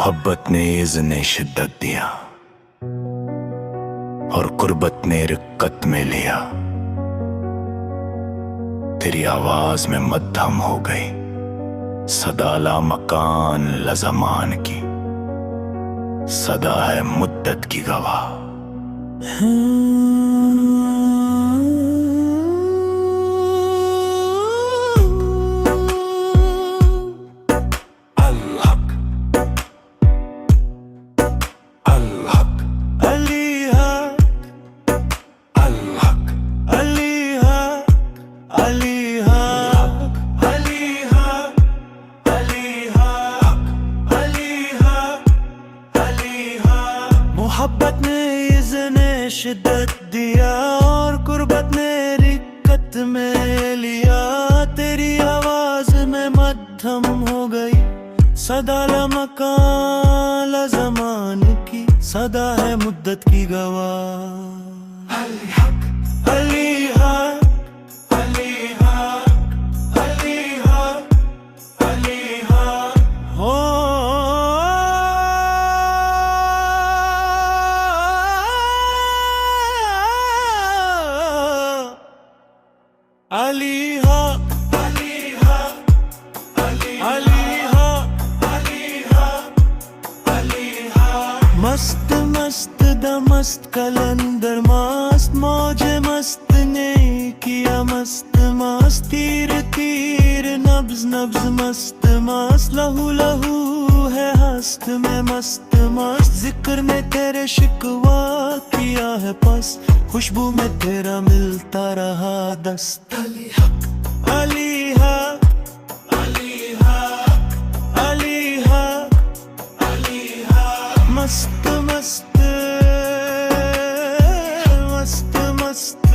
محبت نے اذن شدت دیا اور قربت نے رقت میں لیا، تیری آواز میں مدھم ہو گئی صدا لا مکان لزمان کی، صدا ہے مدت کی گواہ۔ محبت نے اذن شدت دیا اور قربت نے رقت میں لیا، تیری آواز میں مدھم ہو گئی صدا لامکان لزمان کی، صدا ہے مدت کی گواہ۔ علی حق علی حق علی حق علی حق علی حق ہو علی حق علی حق علی حق علی حق علی حق مست مست دمست کلندر مست، موج مست نے کیا مست مست، تیر تیر نبض نبض مست مست، لہو لہو ہے ہست میں مست مست، ذکر نے تیرے شکوا کیا ہے پس، خوشبو میں تیرا ملتا رہا دست۔ علی حق علی حق علی حق علی حق علی حق مست مست مست مست،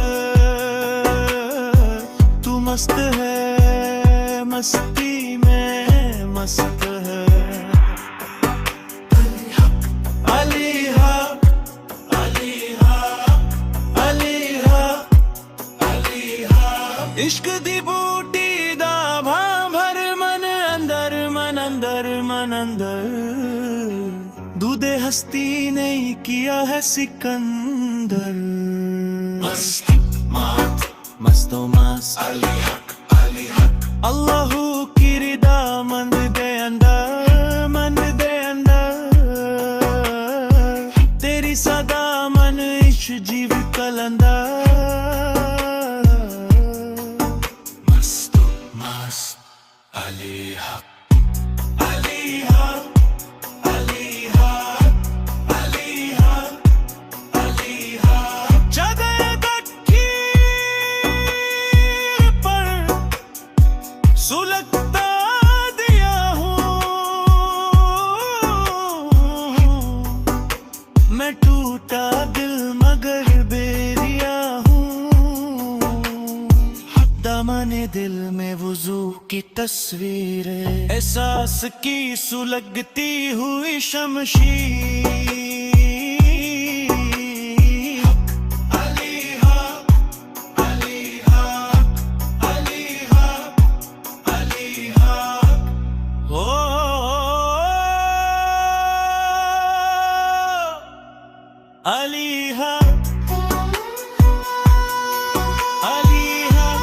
تو مست ہے مستی میں مست ہے۔ علی حق علی حق علی حق علی حق علی حق عشق دی بوٹی دا بھاں بھر من اندر من اندر من اندر، دودھ ہستی نہیں کیا ہے سکندر، مست مات مست و مست علی حق علی حق، اللہ کی ردا مند دے اندر مند دے اندر، تیری صدا من عش جیو کلندر، مست مست علی حق علی حق علی حق علی حق علی حق جگہ دکھی پر سلگتا دیا ہوں میں، ٹوٹا دل مگر بیریا ہوں، دامن دل میں وضو کی تصویر ہے، احساس کی سلگتی ہوئی شمشیر۔ علی حق علی حق علی حق علی حق ہو علی حق علی حق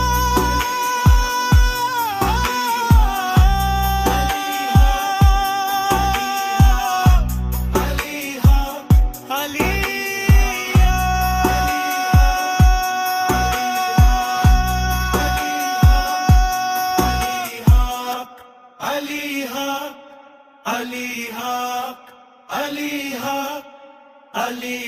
علی حق علی علی حق علی حق علی حق علی